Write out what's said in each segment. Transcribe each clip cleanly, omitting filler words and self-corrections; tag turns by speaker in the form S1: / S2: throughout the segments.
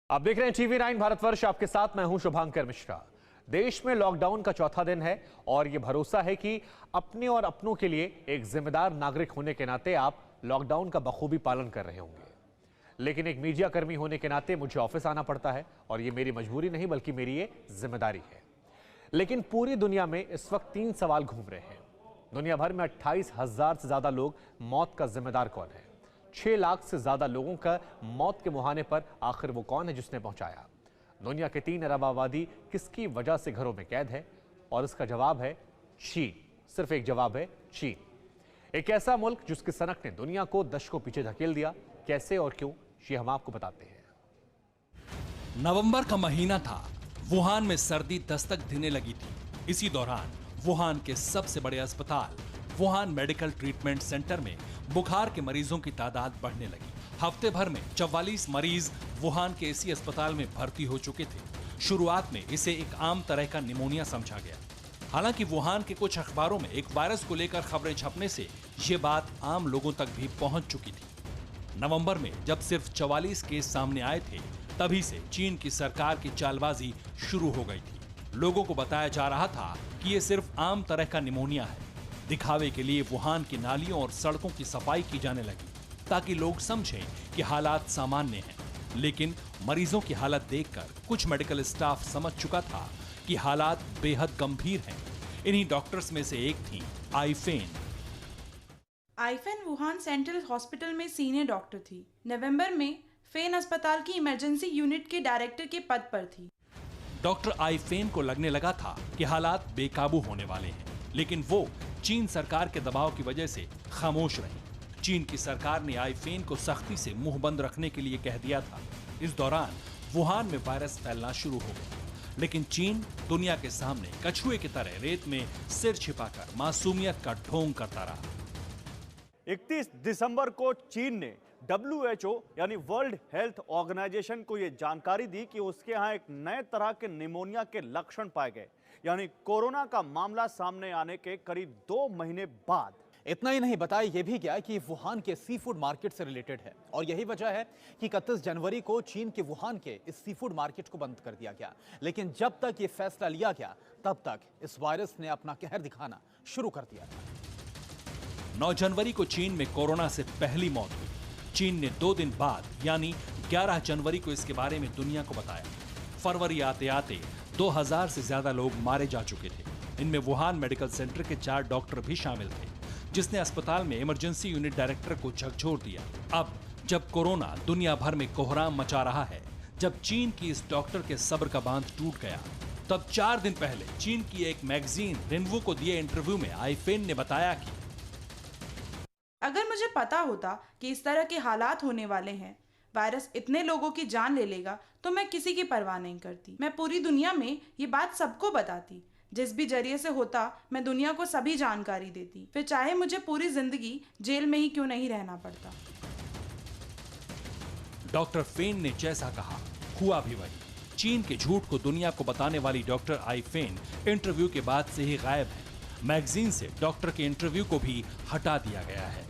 S1: आप देख रहे हैं TV9 भारतवर्ष। आपके साथ मैं हूं शुभांकर मिश्रा। देश में लॉकडाउन का चौथा दिन है और यह भरोसा है कि अपने और अपनों के लिए एक जिम्मेदार नागरिक होने के नाते आप लॉकडाउन का बखूबी पालन कर रहे होंगे। लेकिन एक मीडिया कर्मी होने के नाते मुझे ऑफिस आना पड़ता है और ये मेरी मजबूरी नहीं बल्कि मेरी ये जिम्मेदारी है। लेकिन पूरी दुनिया में इस वक्त 3 सवाल घूम रहे हैं। दुनिया भर में 28,000 से ज्यादा लोग मौत का जिम्मेदार कौन है? 6 लाख से ज्यादा लोगों का मौत के मुहाने पर आखिर वो कौन है जिसने पहुंचाया? दुनिया के 3 अरब आबादी किसकी वजह से घरों में कैद है? और इसका जवाब है चीन। सिर्फ एक जवाब है चीन। एक ऐसा मुल्क जिसकी सनक ने दुनिया को दशकों पीछे धकेल दिया। कैसे और क्यों, ये हम आपको बताते हैं।
S2: नवंबर का महीना था। वुहान में सर्दी दस्तक देने लगी थी। इसी दौरान वुहान के सबसे बड़े अस्पताल वुहान मेडिकल ट्रीटमेंट सेंटर में बुखार के मरीजों की तादाद बढ़ने लगी। हफ्ते भर में 44 मरीज वुहान के इसी अस्पताल में भर्ती हो चुके थे। शुरुआत में इसे एक आम तरह का निमोनिया समझा गया। हालांकि वुहान के कुछ अखबारों में एक वायरस को लेकर खबरें छपने से ये बात आम लोगों तक भी पहुंच चुकी थी। नवंबर में जब सिर्फ 44 केस सामने आए थे, तभी से चीन की सरकार की चालबाजी शुरू हो गई थी। लोगों को बताया जा रहा था कि ये सिर्फ आम तरह का निमोनिया है। दिखावे के लिए वुहान की नालियों और सड़कों की सफाई की जाने लगी ताकि लोग समझें कि हालात सामान्य हैं। लेकिन मरीजों की हालत देखकर कुछ मेडिकल स्टाफ समझ चुका था कि हालात बेहद गंभीर हैं। इन्हीं डॉक्टर्स में से एक थी आईफेन।
S3: आईफेन वुहान सेंट्रल हॉस्पिटल में सीनियर डॉक्टर थी। नवंबर में फेन अस्पताल की इमरजेंसी यूनिट के डायरेक्टर के पद पर थी।
S2: डॉक्टर आईफेन को लगने लगा था कि हालात बेकाबू होने वाले हैं, लेकिन वो चीन सरकार के दबाव की वजह से खामोश रही। चीन की सरकार ने आईफेन को सख्ती से मुंह बंद रखने के लिए कह दिया था। इस दौरान वुहान में वायरस फैलना शुरू हो गया, लेकिन चीन दुनिया के सामने कछुए की तरह रेत में सिर छिपाकर मासूमियत का ढोंग करता रहा।
S4: 31 दिसंबर को चीन ने WHO यानी वर्ल्ड हेल्थ ऑर्गेनाइजेशन को यह जानकारी दी कि उसके यहाँ एक नए तरह के निमोनिया के लक्षण पाए गए, यानी कोरोना का मामला सामने आने के करीब 2 महीने बाद।
S5: इतना ही नहीं, बताया यह भी गया कि वुहान के सी फूड मार्केट से रिलेटेड है और यही वजह है कि 31 जनवरी को चीन के वुहान के इस सी फूड मार्केट को बंद कर दिया गया। लेकिन जब तक ये फैसला लिया गया, तब तक इस वायरस ने अपना कहर दिखाना शुरू कर दिया था।
S2: 9 जनवरी को चीन में कोरोना से पहली मौत हुई। चीन ने 2 दिन बाद यानी 11 जनवरी को इसके बारे में दुनिया को बताया। फरवरी आते आते 2000 से ज्यादा लोग मारे जा चुके थे। इनमें वुहान मेडिकल सेंटर के 4 डॉक्टर भी शामिल थे, जिसने अस्पताल में इमरजेंसी यूनिट डायरेक्टर को झकझोर दिया। अब जब कोरोना दुनिया भर में कोहराम मचा रहा है, जब चीन की इस डॉक्टर के सब्र का बांध टूट गया, तब 4 दिन पहले चीन की एक मैगजीन रिन्वो को दिए इंटरव्यू में आईफेन ने बताया कि
S3: अगर मुझे पता होता कि इस तरह के हालात होने वाले हैं, वायरस इतने लोगों की जान ले लेगा, तो मैं किसी की परवाह नहीं करती। मैं पूरी दुनिया में ये बात सबको बताती। जिस भी जरिए से होता, मैं दुनिया को सभी जानकारी देती, फिर चाहे मुझे पूरी जिंदगी जेल में ही क्यों नहीं रहना पड़ता।
S2: डॉक्टर फेन ने जैसा कहा, हुआ भी वही। चीन के झूठ को दुनिया को बताने वाली डॉक्टर आईफेन इंटरव्यू के बाद से ही गायब है। मैगजीन से डॉक्टर के इंटरव्यू को भी हटा दिया गया है।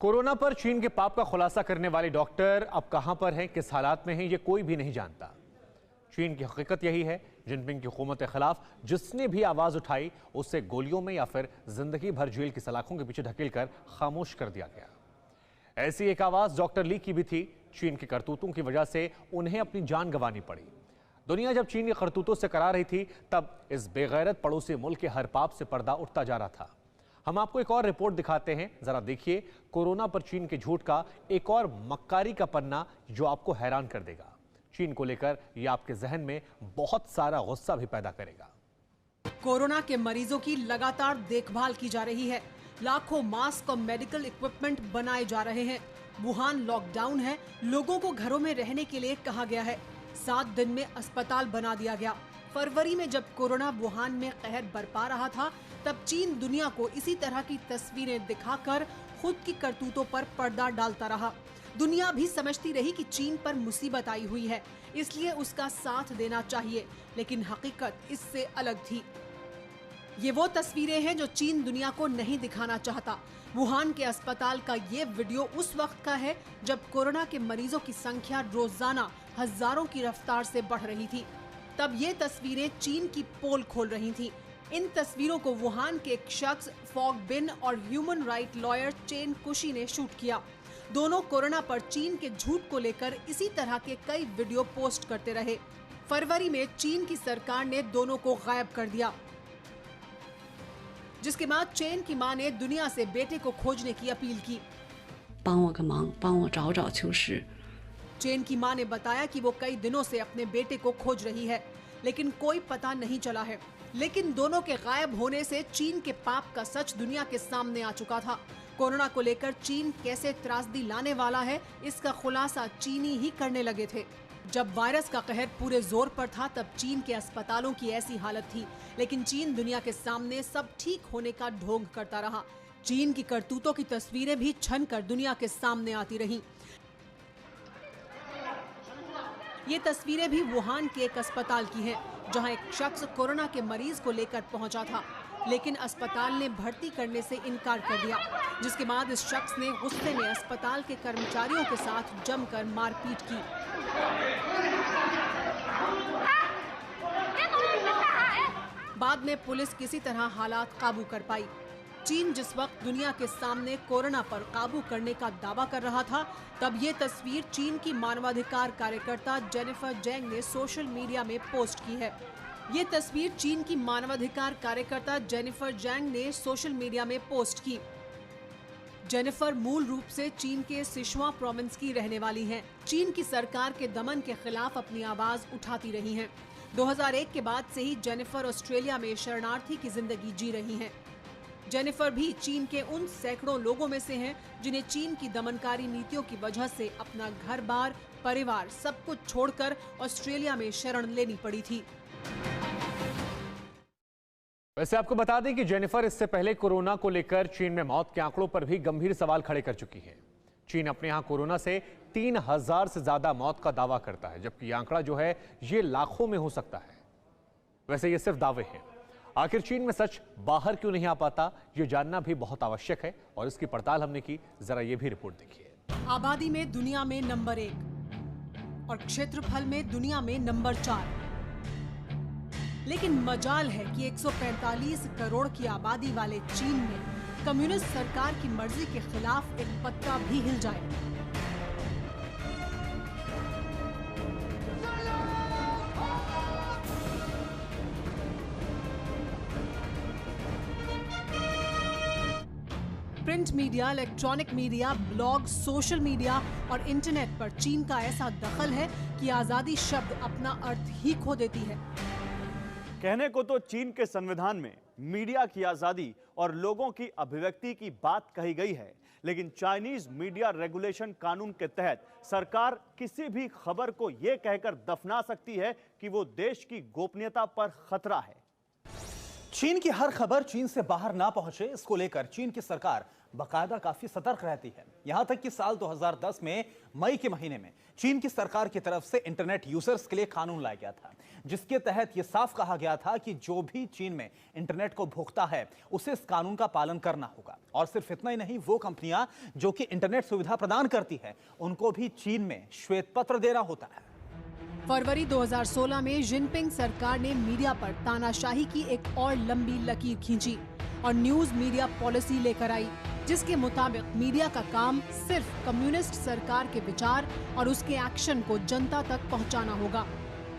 S1: कोरोना पर चीन के पाप का खुलासा करने वाले डॉक्टर अब कहां पर हैं, किस हालात में हैं, ये कोई भी नहीं जानता। चीन की हकीकत यही है, जिनपिंग की हुकूमत के खिलाफ जिसने भी आवाज उठाई, उसे गोलियों में या फिर जिंदगी भर जेल की सलाखों के पीछे धकेलकर खामोश कर दिया गया। ऐसी एक आवाज डॉक्टर ली की भी थी। चीन की करतूतों की वजह से उन्हें अपनी जान गंवानी पड़ी। दुनिया जब चीन की करतूतों से करा रही थी, तब इस बेगैरत पड़ोसी मुल्क के हर पाप से पर्दा उठता जा रहा था। हम आपको एक और रिपोर्ट दिखाते हैं, जरा देखिए कोरोना पर चीन के झूठ का एक और मक्कारी का पन्ना जो आपको हैरान कर देगा। चीन को लेकर यह आपके जहन में बहुत सारा गुस्सा भी पैदा करेगा।
S6: कोरोना के मरीजों की लगातार देखभाल की जा रही है। लाखों मास्क और मेडिकल इक्विपमेंट बनाए जा रहे हैं। वुहान लॉकडाउन है, लोगों को घरों में रहने के लिए कहा गया है। 7 दिन में अस्पताल बना दिया गया। फरवरी में जब कोरोना वुहान में कहर बरपा रहा था, तब चीन दुनिया को इसी तरह की तस्वीरें दिखाकर खुद की करतूतों पर पर्दा डालता रहा। दुनिया भी समझती रही कि चीन पर मुसीबत आई हुई है, इसलिए उसका साथ देना चाहिए, लेकिन हकीकत इससे अलग थी। ये वो तस्वीरें हैं जो चीन दुनिया को नहीं दिखाना चाहता। वुहान के अस्पताल का ये वीडियो उस वक्त का है जब कोरोना के मरीजों की संख्या रोजाना हजारों की रफ्तार से बढ़ रही थी। तब ये तस्वीरें चीन की पोल खोल रही थी। इन तस्वीरों को वुहान के एक शख्स फॉग बिन और ह्यूमन राइट लॉयर चेन कुशी ने शूट किया। दोनों कोरोना पर चीन के झूठ को लेकर इसी तरह के कई वीडियो पोस्ट करते रहे। फरवरी में चीन की सरकार ने दोनों को गायब कर दिया, जिसके बाद चेन की मां ने दुनिया से बेटे को खोजने की अपील की। चेन की मां ने बताया कि वो कई दिनों से अपने बेटे को खोज रही है, लेकिन कोई पता नहीं चला है। लेकिन दोनों के गायब होने से चीन के पाप का सच दुनिया के सामने आ चुका था। कोरोना को लेकर चीन कैसे त्रासदी लाने वाला है, इसका खुलासा चीनी ही करने लगे थे। जब वायरस का कहर पूरे जोर पर था तब चीन के अस्पतालों की ऐसी हालत थी, लेकिन चीन दुनिया के सामने सब ठीक होने का ढोंग करता रहा। चीन की करतूतों की तस्वीरें भी छन कर दुनिया के सामने आती रहीं। ये तस्वीरें भी वुहान के एक अस्पताल की हैं, जहां एक शख्स कोरोना के मरीज को लेकर पहुंचा था, लेकिन अस्पताल ने भर्ती करने से इनकार कर दिया, जिसके बाद इस शख्स ने गुस्से में अस्पताल के कर्मचारियों के साथ जमकर मारपीट की। बाद में पुलिस किसी तरह हालात काबू कर पाई। चीन जिस वक्त दुनिया के सामने कोरोना पर काबू करने का दावा कर रहा था, तब ये तस्वीर चीन की मानवाधिकार कार्यकर्ता जेनिफर जैंग ने सोशल मीडिया में पोस्ट की है। ये तस्वीर चीन की मानवाधिकार कार्यकर्ता जेनिफर जैंग ने सोशल मीडिया में पोस्ट की। जेनिफर मूल रूप से चीन के सिचुआन प्रोविंस की रहने वाली हैं। चीन की सरकार के दमन के खिलाफ अपनी आवाज उठाती रही हैं। 2001 के बाद से ही जेनिफर ऑस्ट्रेलिया में शरणार्थी की जिंदगी जी रही हैं। जेनिफर भी चीन के उन सैकड़ों लोगों में से हैं जिन्हें चीन की दमनकारी नीतियों की वजह से अपना घर-बार, परिवार सब कुछ छोड़कर ऑस्ट्रेलिया में शरण लेनी पड़ी थी।
S1: वैसे आपको बता दें कि जेनिफर इससे पहले कोरोना को लेकर चीन में मौत के आंकड़ों पर भी गंभीर सवाल खड़े कर चुकी है। चीन अपने यहां कोरोना से 3000 से ज्यादा मौत का दावा करता है, जबकि यह आंकड़ा जो है ये लाखों में हो सकता है। वैसे ये सिर्फ दावे हैं। आखिर चीन में सच बाहर क्यों नहीं आ पाता, ये जानना भी बहुत आवश्यक है और इसकी पड़ताल हमने की। जरा ये भी रिपोर्ट देखिए।
S6: आबादी में दुनिया में नंबर 1 और क्षेत्रफल में दुनिया में नंबर 4। लेकिन मजाल है कि 145 करोड़ की आबादी वाले चीन में कम्युनिस्ट सरकार की मर्जी के खिलाफ एक पत्ता भी हिल जाए। Print media, electronic media, blog, social media और इंटरनेट पर चीन का ऐसा दखल है कि आजादी शब्द अपना अर्थ ही खो देती है।
S4: कहने को तो चीन के संविधान में मीडिया की आजादी और लोगों की अभिव्यक्ति की बात कही गई है, लेकिन चाइनीज मीडिया रेगुलेशन कानून के तहत सरकार किसी भी खबर को यह कहकर दफना सकती है कि वो देश की गोपनीयता पर खतरा है।
S5: चीन की हर खबर चीन से बाहर ना पहुंचे, इसको लेकर चीन की सरकार बाकायदा काफी सतर्क रहती है। यहां तक कि साल 2010 में मई के महीने में चीन की सरकार की तरफ से इंटरनेट यूजर्स के लिए कानून लाया गया था, जिसके तहत यह साफ कहा गया था कि जो भी चीन में इंटरनेट को भोगता है उसे इस कानून का पालन करना होगा। और सिर्फ इतना ही नहीं, वो कंपनियां जो कि इंटरनेट सुविधा प्रदान करती है उनको भी चीन में श्वेत पत्र देना होता है।
S6: फरवरी 2016 में जिनपिंग सरकार ने मीडिया पर तानाशाही की एक और लंबी लकीर खींची और न्यूज मीडिया पॉलिसी लेकर आई, जिसके मुताबिक मीडिया का काम सिर्फ कम्युनिस्ट सरकार के विचार और उसके एक्शन को जनता तक पहुंचाना होगा,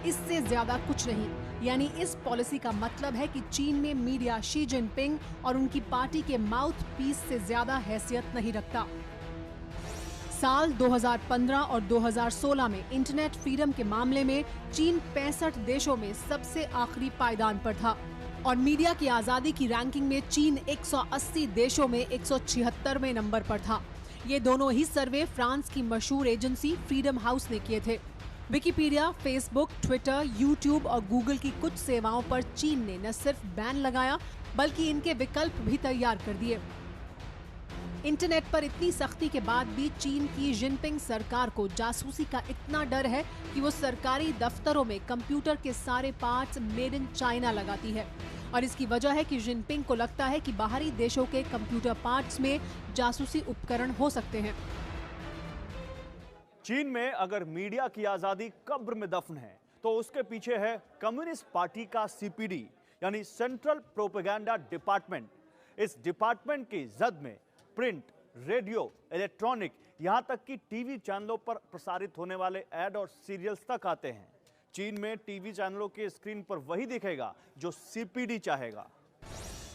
S6: इससे ज्यादा कुछ नहीं। यानी इस पॉलिसी का मतलब है कि चीन में मीडिया शी जिनपिंग और उनकी पार्टी के माउथ पीस से ज्यादा हैसियत नहीं रखता। साल 2015 और 2016 में इंटरनेट फ्रीडम के मामले में चीन 65 देशों में सबसे आखिरी पायदान पर था और मीडिया की आजादी की रैंकिंग में चीन 180 देशों में 176वें नंबर पर था। ये दोनों ही सर्वे फ्रांस की मशहूर एजेंसी फ्रीडम हाउस ने किए थे। विकिपीडिया, फेसबुक, ट्विटर, यूट्यूब और गूगल की कुछ सेवाओं पर चीन ने न सिर्फ बैन लगाया बल्कि इनके विकल्प भी तैयार कर दिए। इंटरनेट पर इतनी सख्ती के बाद भी चीन की जिनपिंग सरकार को जासूसी का इतना डर है कि वो सरकारी दफ्तरों में कंप्यूटर के सारे पार्ट्स मेड इन चाइना लगाती है। और इसकी वजह है कि जिनपिंग को लगता है कि बाहरी देशों के कंप्यूटर पार्ट्स में जासूसी उपकरण हो सकते हैं।
S4: चीन में अगर मीडिया की आजादी कब्र में दफन है तो उसके पीछे है कम्युनिस्ट पार्टी का सीपीडी यानी सेंट्रल प्रोपेगेंडा डिपार्टमेंट। इस डिपार्टमेंट की जद में प्रिंट, रेडियो, इलेक्ट्रॉनिक, यहां तक कि टीवी चैनलों पर प्रसारित होने वाले एड और सीरियल्स तक आते हैं। चीन में टीवी चैनलों के स्क्रीन पर वही दिखेगा जो सीपीडी चाहेगा।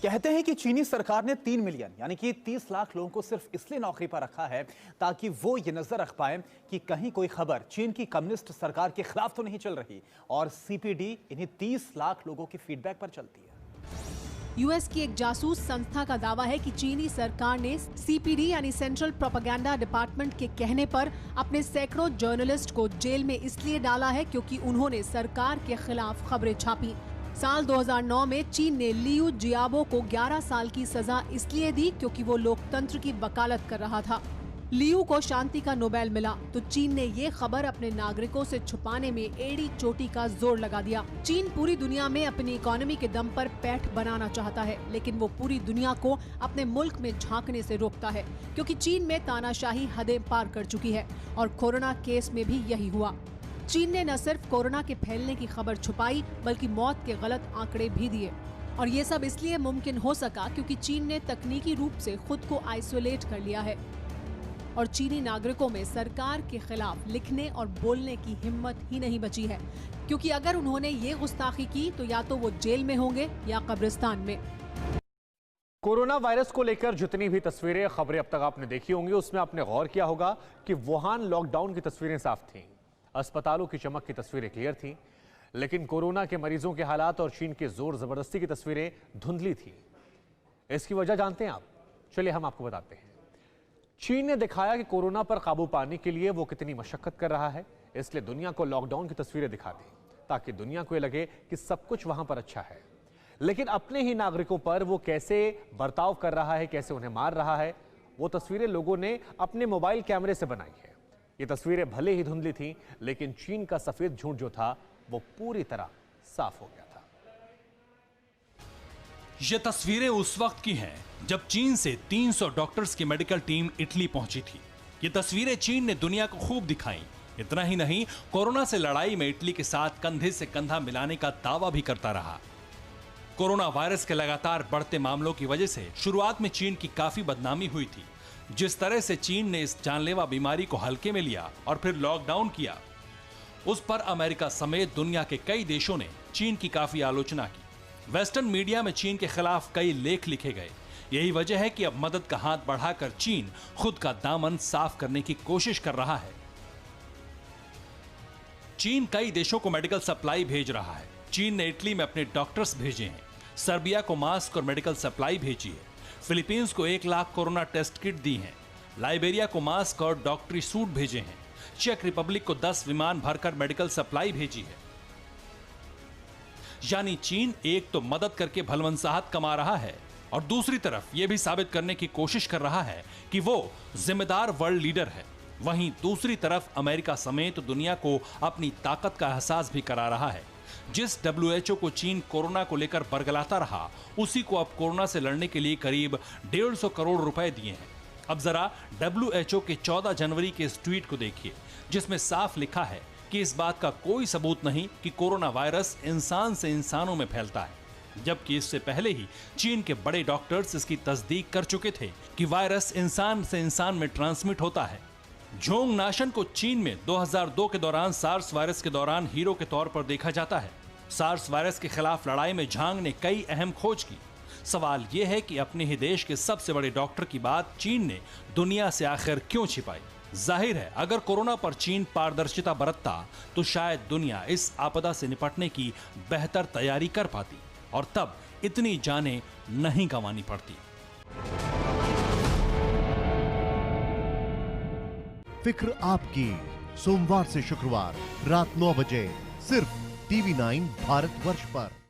S5: कहते हैं कि चीनी सरकार ने 3 मिलियन यानी कि 30 लाख लोगों को सिर्फ इसलिए नौकरी पर रखा है ताकि वो ये नजर रख पाए कि कहीं कोई खबर चीन की कम्युनिस्ट सरकार के खिलाफ तो नहीं चल रही, और सीपीडी इन्हीं 30 लाख लोगों के फीडबैक पर चलती है।
S6: यूएस की एक जासूस संस्था का दावा है कि चीनी सरकार ने सीपीडी यानी सेंट्रल प्रोपेगेंडा डिपार्टमेंट के कहने पर अपने सैकड़ों जर्नलिस्ट को जेल में इसलिए डाला है क्योंकि उन्होंने सरकार के खिलाफ खबरें छापी। साल 2009 में चीन ने लियू जियाबो को 11 साल की सजा इसलिए दी क्योंकि वो लोकतंत्र की वकालत कर रहा था। लियू को शांति का नोबेल मिला तो चीन ने ये खबर अपने नागरिकों से छुपाने में एड़ी चोटी का जोर लगा दिया। चीन पूरी दुनिया में अपनी इकोनॉमी के दम पर पैठ बनाना चाहता है, लेकिन वो पूरी दुनिया को अपने मुल्क में झांकने से रोकता है क्योंकि चीन में तानाशाही हदें पार कर चुकी है और कोरोना केस में भी यही हुआ। चीन ने न सिर्फ कोरोना के फैलने की खबर छुपाई बल्कि मौत के गलत आंकड़े भी दिए, और ये सब इसलिए मुमकिन हो सका क्योंकि चीन ने तकनीकी रूप से खुद को आइसोलेट कर लिया है और चीनी नागरिकों में सरकार के खिलाफ लिखने और बोलने की हिम्मत ही नहीं बची है, क्योंकि अगर उन्होंने ये गुस्ताखी की तो या तो वो जेल में होंगे या कब्रिस्तान में।
S1: कोरोना वायरस को लेकर जितनी भी तस्वीरें, खबरें अब तक आपने देखी होंगी, उसमें आपने गौर किया होगा कि वुहान लॉकडाउन की तस्वीरें साफ थीं, अस्पतालों की चमक की तस्वीरें क्लियर थीं, लेकिन कोरोना के मरीजों के हालात और चीन के जोर जबरदस्ती की तस्वीरें धुंधली थी। इसकी वजह जानते हैं आप? चलिए हम आपको बताते हैं। चीन ने दिखाया कि कोरोना पर काबू पाने के लिए वो कितनी मशक्कत कर रहा है, इसलिए दुनिया को लॉकडाउन की तस्वीरें दिखा दी ताकि दुनिया को ये लगे कि सब कुछ वहां पर अच्छा है। लेकिन अपने ही नागरिकों पर वो कैसे बर्ताव कर रहा है, कैसे उन्हें मार रहा है, वो तस्वीरें लोगों ने अपने मोबाइल कैमरे से बनाई है। ये तस्वीरें भले ही धुंधली थी, लेकिन चीन का सफेद झूठ जो था वो पूरी तरह साफ हो गया था।
S2: ये तस्वीरें उस वक्त की हैं जब चीन से 300 डॉक्टर्स की मेडिकल टीम इटली पहुंची थी। ये तस्वीरें चीन ने दुनिया को खूब दिखाई। इतना ही नहीं, कोरोना से लड़ाई में इटली के साथ कंधे से कंधा मिलाने का दावा भी करता रहा। कोरोना वायरस के लगातार बढ़ते मामलों की वजह से शुरुआत में चीन की काफी बदनामी हुई थी। जिस तरह से चीन ने इस जानलेवा बीमारी को हल्के में लिया और फिर लॉकडाउन किया, उस पर अमेरिका समेत दुनिया के कई देशों ने चीन की काफी आलोचना की। वेस्टर्न मीडिया में चीन के खिलाफ कई लेख लिखे गए। यही वजह है कि अब मदद का हाथ बढ़ाकर चीन खुद का दामन साफ करने की कोशिश कर रहा है। चीन कई देशों को मेडिकल सप्लाई भेज रहा है। चीन ने इटली में अपने डॉक्टर्स भेजे हैं, सर्बिया को मास्क और मेडिकल सप्लाई भेजी है, फिलीपींस को 1 लाख कोरोना टेस्ट किट दी हैं, लाइबेरिया को मास्क और डॉक्टरी सूट भेजे हैं, चेक रिपब्लिक को 10 विमान भरकर मेडिकल सप्लाई भेजी है। यानी चीन एक तो मदद करके भलवंसाहत कमा रहा है और दूसरी तरफ यह भी साबित करने की कोशिश कर रहा है कि वो जिम्मेदार वर्ल्ड लीडर है। वहीं दूसरी तरफ अमेरिका समेत दुनिया को अपनी ताकत का एहसास भी करा रहा है। जिस WHO को चीन कोरोना को लेकर बरगलाता रहा, उसी को अब कोरोना से लड़ने के लिए करीब 150 करोड़ रुपए दिए हैं। अब जरा WHO के 14 जनवरी के इस ट्वीट को देखिए, जिसमें साफ लिखा है कि इस बात का कोई सबूत नहीं कि कोरोना वायरस इंसान से इंसानों में फैलता है, जबकि इससे पहले ही चीन के बड़े डॉक्टर्स इसकी तस्दीक कर चुके थे कि वायरस इंसान से इंसान में ट्रांसमिट होता है। झोंग नाशन को चीन में 2002 के दौरान सार्स वायरस के दौरान हीरो के तौर पर देखा जाता है। सार्स वायरस के खिलाफ लड़ाई में झांग ने कई अहम खोज की। सवाल यह है कि अपने ही देश के सबसे बड़े डॉक्टर की बात चीन ने दुनिया से आखिर क्यों छिपाई? जाहिर है, अगर कोरोना पर चीन पारदर्शिता बरतता तो शायद दुनिया इस आपदा से निपटने की बेहतर तैयारी कर पाती और तब इतनी जानें नहीं गंवानी पड़ती।
S7: फिक्र आपकी, सोमवार से शुक्रवार रात 9 बजे सिर्फ TV9 भारतवर्ष पर।